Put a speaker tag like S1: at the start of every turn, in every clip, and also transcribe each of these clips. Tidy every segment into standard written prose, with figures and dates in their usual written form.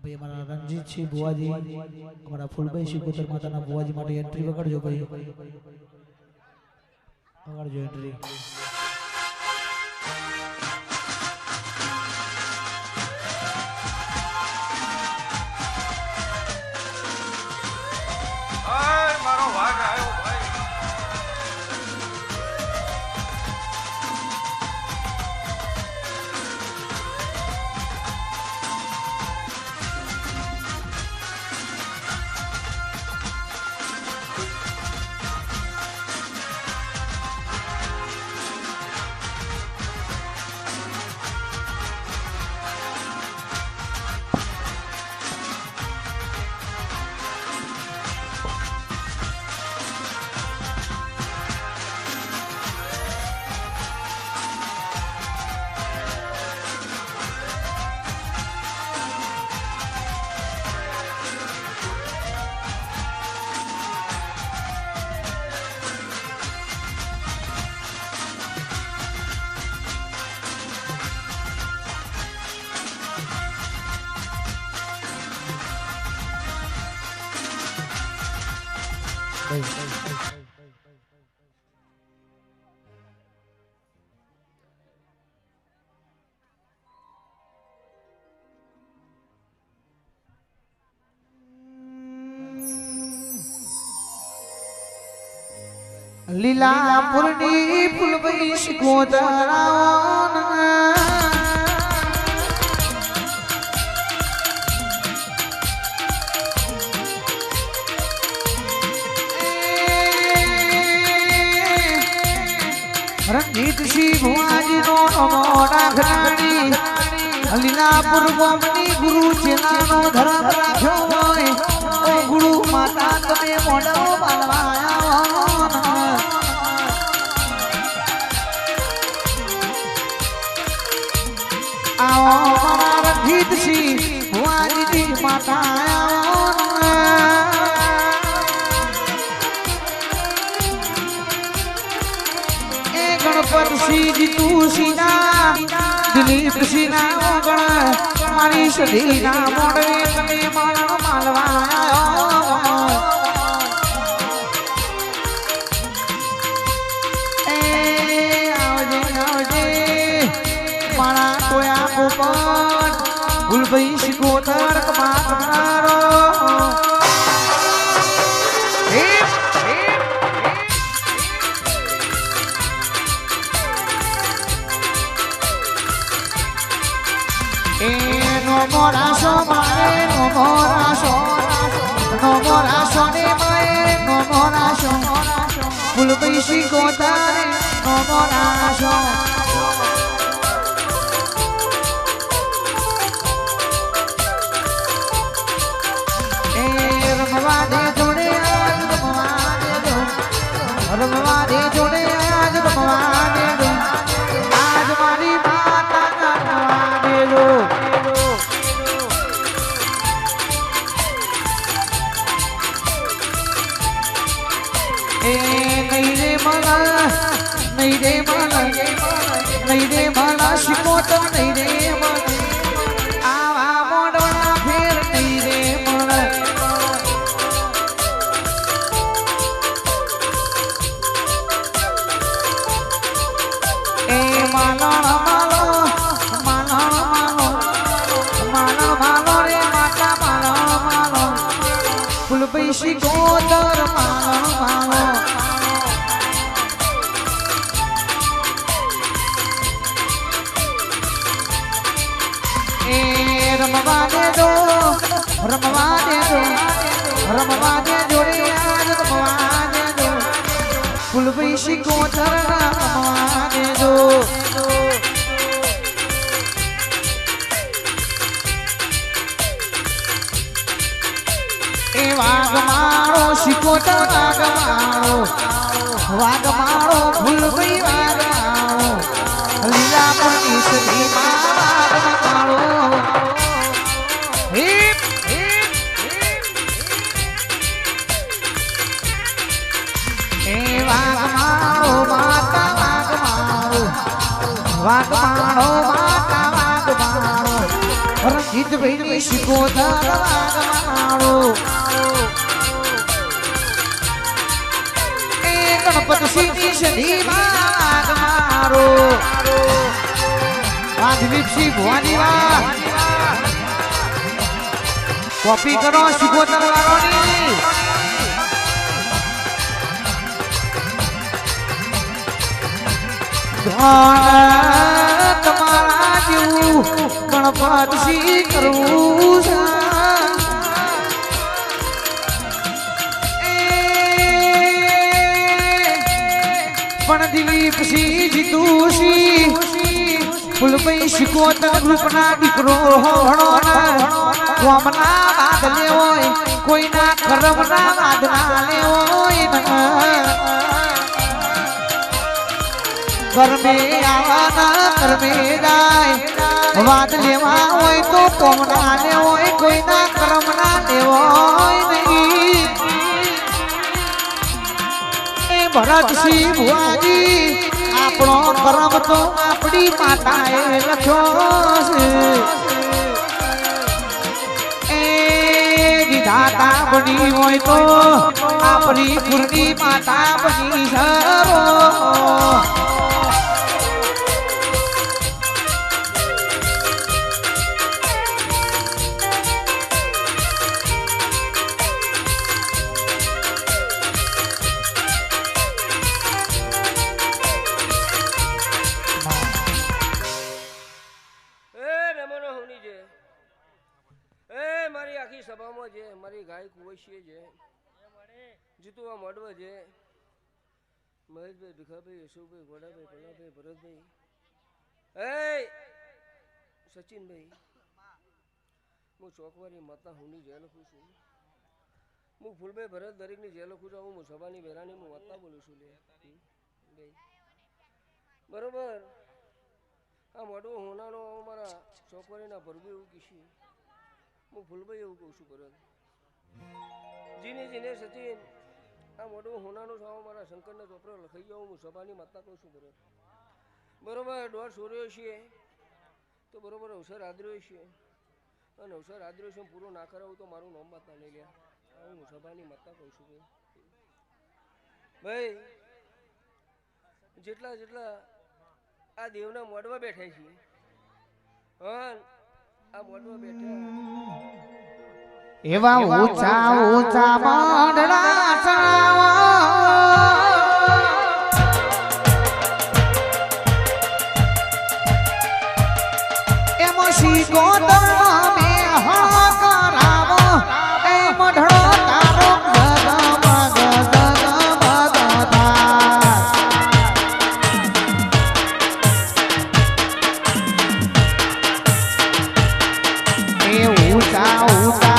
S1: भाई हमारा रंजीत जी बुआजी हमारा फुलभाई शिकोतर माता बुआजी माटे एंट्री वगाड़जो भाई वगाड़जो एंट्री
S2: मारो वाघ आयो भाई
S1: लीलापुरनी फुलभाई शिकोतर रंजीत सिंह बुआजी नो मोड़ा घराणी लीलापुर गोमनी गुरु चेलानो धर्म राख्यो होय ओ गुरु माता तमे मोड़ो बालवाया आओ मारा रंजीत सिंह बुआजी जी माता गणपत सिंह जी तू सीना दिलीप सिंह गण मारी सदी ना मोड़े तने मानो मालवाया ए आवजे आवजे मारा कोया गोपन फुलभाई शिकोतर कमात मारो Nomoraso mae nomoraso ne mae nomoraso Fulubai Shikotare nomoraso Ramavade jode aaj Ramavade jode aaj Ramavade do aaj mari mata ka Ramavade do नहीं रे माला शिकोतर नहीं रे माला आवा मोड़ना फिर नहीं रे माला ए माला माला माला माला माला माला रे माता माला माला फुलभाई शिकोतर माला माला रमवादे दो रमवादे जोड़े आज रमवादे दो फुलभाई शिकोतर रमवादे दो ए वाग मारो शिकोतर वाग मारो फुलभाई वाग मारो लीलापुरनी सदी वाग मारो वाग मारो माता वाग मारो જીતભાઈની શિકોતર વાગમાળો એ ગણપતસિંહની સધીમાં વાગમાળો વાઘવીપસી ભવાની વાહ કોપી કરો શિકોતર વાળોની તમારા જેવું ગણપતસિંહ કરવું પણ દિલીપસિંહ જીતુસિંહ ફૂલભાઈ શિકોતર ગ્રુપના દીકરો હોણો કોમના બાદલે હોય કોઈના કરમના બાદના લે હોય કરમે આવાના કરમે જાય વાત લેવા હોય તો કોમના લે હોય કોઈના કરમના લેવો હોય નહીં એ ભરતસિંહ ભુવાજી આપણો કરમ તો આપણી માતાએ લખ્યો છે એ વિધાતા બની હોય તો આપણી કુળની માતા બની સરો
S3: સભામાં જે મારી ગાય કુવૈશીએ જે જીતુવા મોડવા જે મહેશભાઈ ભીખાભાઈ યશુભાઈ ગોડાભાઈ પલાભાઈ ભરતભાઈ સચિનભાઈ હું ચોકવારી માતા હુંની જે લખું છું હું ફૂલભાઈ ભરત દરેકની જે લખું છું હું સભાની બેરાની હું વાર્તા બોલું છું લે બરોબર આ મોડવો હોનાનો મારા ચોકવારીના ભરબી એવું કીશું હું ફૂલભાઈ એવું કહું છું ભરત જીને જીને સચિન આ મોટું હોનાનું સાવ મારા શંકરના ચોપડો લખાઈ જાઉં હું સભાની માતા કહું છું ભરત બરોબર દોઢ સોર્યો છીએ તો બરોબર અવસર આદર્યો છીએ અને અવસર આદર્યો છે પૂરો ના કરાવું તો મારું નામ માતા નહીં લ્યા હું સભાની માતા કહું છું ભાઈ જેટલા જેટલા આ દેવના મોઢમાં બેઠા છીએ હા આ મોઢમાં બેઠા
S1: એવા ઊંચા ઊંચા મંડળા ચડાવો એમાં શિકોતર મે હા કરાવો એ મંડળો તારો જગમગ એ ઊંચા ઊંચા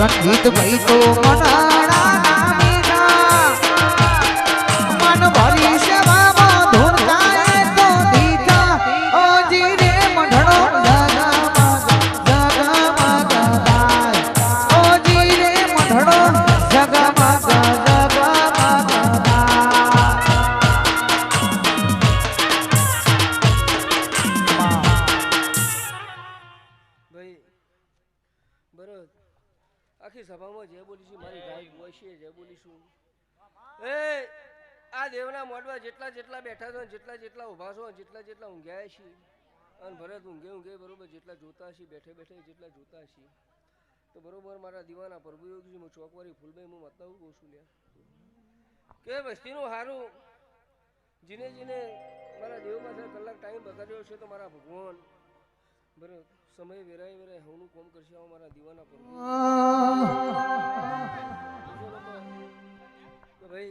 S1: રંગીત ભાઈ તો મનાડા મન ભરી સેવામાં ધૂણતા તો દીઠા ઓજી રે મઢડો જગમગ ઓજી રે મઢડો જગમગ
S3: આખી સભામાં જે બોલીશું મારી ગાય ગોશીએ જે બોલીશું એ આ દેવના મોઢમાં જેટલા જેટલા બેઠા છો જેટલા જેટલા ઊભા છો જેટલા જેટલા ઊંઘ્યા છીએ અને ભરત ઊંઘે બરોબર જેટલા જોતા છીએ બેઠે બેઠે જેટલા જોતા છીએ તો બરોબર મારા દીવાના પ્રભુ યોગી હું ચોકવારી ફૂલભાઈ હું મતલબ કહું છું લ્યા કે વસ્તીનું સારું જીને જીને મારા દેવમાં કલાક ટાઈમ બગાડ્યો છે તો મારા ભગવાન બરાબર સમય વેરાય વેરાય હવનું કોમ કરશે આવો મારા દીવાના પ્રભુ ભાઈ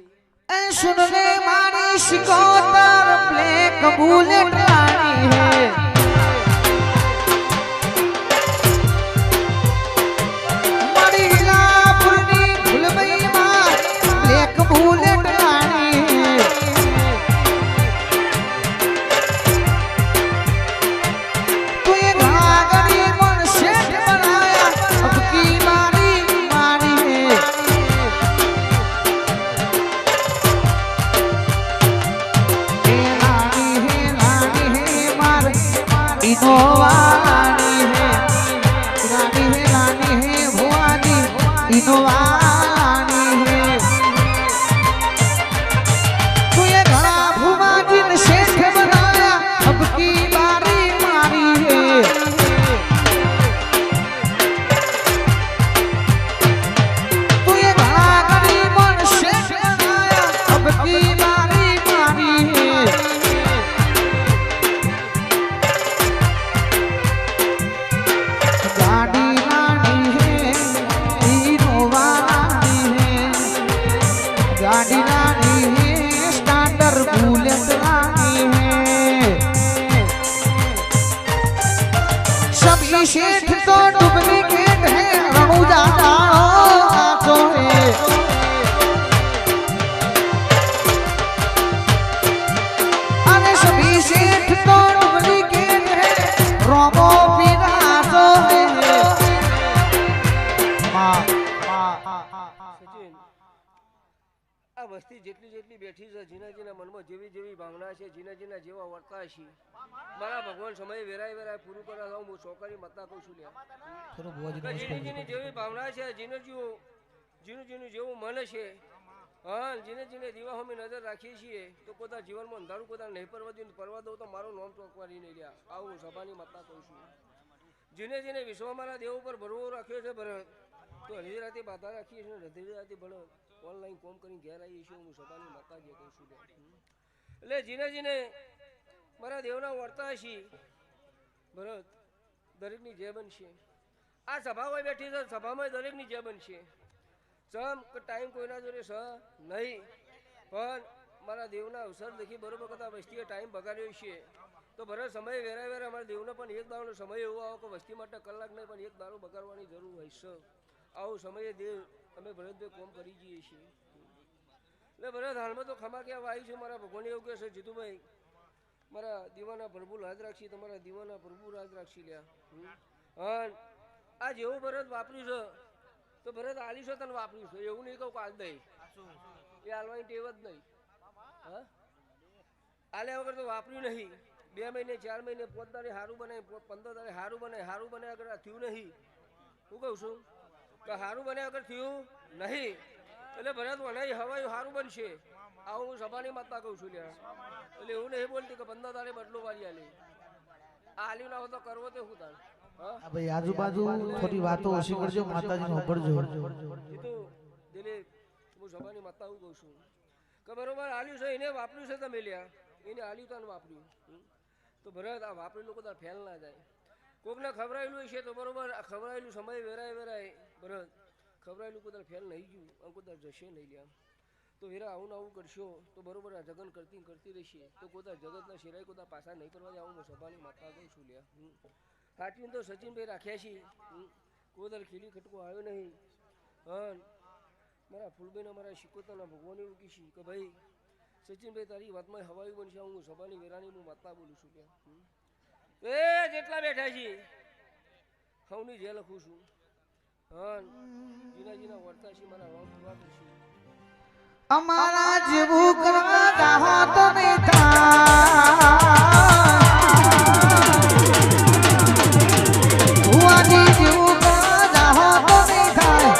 S1: सुन ले मारी शिकोतर ब्लैक बुलेट रानी है मारी हिलापुरनी फुलबई मां ब्लैक बुलेट रानी है तू ये घाघरी मन सेठ बनाया अब की मारी मारी है इनोवानी है रानी है भुआनी इनोवानी है तू ये घड़ा भुआनी ने शेख बनाया अब की बारी मारी है तू ये घड़ा गरीबन शेख बनाया अब की बारी मारी है गाड़ी रानी है स्टैंडर्ड बुलेट रानी है सभी शेठ तो डुप्लीकेट है रघुजा तो है अरे सभी शेठ तो डुप्लीकेट है रोमो पीना तो है
S3: સચિન આ વસ્તી જેટલી જેટલી બેઠી છે જીના જીના મનમાં જેવી જેવી ભાવના છે જીના જીના જેવા વર્તા છે મારા ભગવાન સમય વેરાય વેરાય પૂરું કરવા જાઉં હું ચોકારી મતના કહું છું લ્યા જીની જીની જેવી ભાવના છે જીનું જીનું જેવું મન છે હા જીને જીને દીવા અમે નજર રાખીએ છીએ તો કોદા જીવનમાં અંધારું કોદા નહીં પરવા દઉં તો મારું નામ ચોકવારી નહીં લ્યા આવું હું સભાની મતના કહું છું જીને જીને વિશ્વ મારા દેવ ઉપર ભરવો રાખ્યો છે ભરત તો અડધી રાતે બાધા રાખીએ છીએ અડધી રાતે ભણો ઓનલાઈન કોમ કરીને ઘેર આવીએ છીએ હું સભાની માતા જે કહું છું એટલે જીને જીને મારા દેવના વર્તા છીએ ભરત દરેકની જે બનશે આ સભામાં બેઠી છે સભામાં દરેકની જે બનશે ચમ કે ટાઈમ કોઈના જોડે સ નહીં પણ મારા દેવના અવસર દેખી બરોબર કરતા વસ્તીએ ટાઈમ બગાડ્યો છે તો ભરત સમય વેરા વેરા અમારા દેવનો પણ એક દાડોનો સમય એવો આવો કે વસ્તી માટે કલાક નહીં પણ એક દાડો બગાડવાની જરૂર હોય છે આવો સમયે દેવ અમે ભરતભાઈ કોમ કરી જઈએ છીએ એટલે ભરત હાલમાં તો ખમા ક્યાં આવી છે મારા ભગવાન એવું કહે છે જીતુભાઈ મારા દીવાના પ્રભુ રાજ રાખશી તમારા દીવાના પ્રભુ રાજ રાખશી લ્યા હા આ જેવું ભરત વાપર્યું છે તો ભરત આલી છે તને વાપર્યું છે એવું નહીં કહું કાલ દઈ એ હાલવાની ટેવ જ નહીં હા આલ્યા વગર તો વાપર્યું નહીં 2 મહિને 4 મહિને 5 દાડે સારું બને 15 દાડે સારું બને અગર થયું નહીં હું કહું છું કે સારું બને અગર થયું નહીં એટલે ભરત વનાઈ હવાયું સારું બનશે આવું હું સભાની માતા કહું છું લ્યા એટલે એવું નહીં બોલતી કે 15 દાડે બદલો વાળી આલી આ આલ્યું ના હોય તો કરવો તો શું તાર હા
S1: ભાઈ આજુબાજુ થોડી વાતો ઓછી કરજો માતાજીને સાંભળજો
S3: જીતું દિલીપ હું સભાની માતા હું કહું છું કે બરોબર આલ્યું છે એને વાપર્યું છે તમે લ્યા એને આલ્યું તાને વાપર્યું તો ભરત આ વાપરેલું લોકો તાર ફેલ ના જાય કોકને ખવડાયેલું છે તો બરોબર આ ખવડાયેલું સમય વેરાય ભરત ખવડાયેલું કોઈ ફેલ નહીં ગયું આમ કોઈ જશે નહીં લ્યા તો વેરા આવું આવું કરશો તો બરોબર આ જગન કરતી રહેશે તો કોઈ જગતના શિરાય કોઈ પાછા નહીં કરવા જાય હું સભાની માતા કહું છું લ્યા સાચવીને તો સચિનભાઈ રાખ્યા છીએ કોઈ ખીલી ખટકો આવ્યો નહીં હા મારા ફૂલભાઈને મારા શિકોતરના ભગવાન એવું કહીશું કે ભાઈ સચિનભાઈ તારી વાતમાં હવાયું બનશે હું સભાની વેરાની હું માતા બોલું છું ત્યાં એ જેટલા બેઠા છીએ હવની જે લખું છું હા જીના વર્તા છે મારા રામ થવા કરશે
S1: અમારા જેવું કરવા ચાહો તમે થાય ભુવાજી જેવું કરવા ચાહો તમે થાય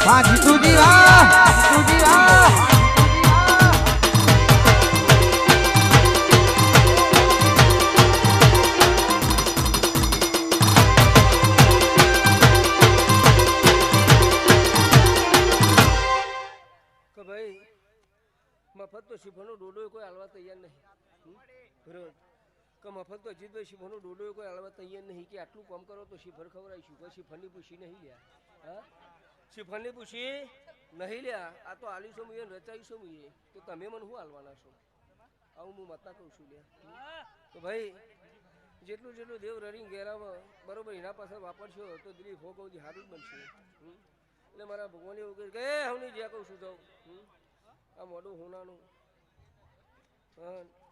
S1: પાછી તું જીવા
S3: કે ભાઈ મફત તો શિફરનો ડોડો કોઈ હાલવા તૈયાર નહીં બરોબર કે મફત તો અજીતભાઈ શિફરનો ડોડો કોઈ હાલવા તૈયાર નહીં કે આટલું કામ કરો તો શિફર ખવડાવીશું કોઈ શિફરની પૂછી નહીં લ્યા હા શિફરની પૂછી નહીં લ્યા આ તો આલીશું મુએ રચાઈશું મુએ તો તમે મને શું હાલવાના છો આવું હું મતા કહું છું લ્યા તો ભાઈ જેટલું જેટલું દેવ રડીને ઘેરામાં બરોબર એના પાસે વાપરશો તો દિલીપ હો કહું સારું જ બનશે એટલે મારા ભગવાન એવું કહે કે હું નહીં જ્યાં કહું છું જાઉં આ મોડું હોનાનું હા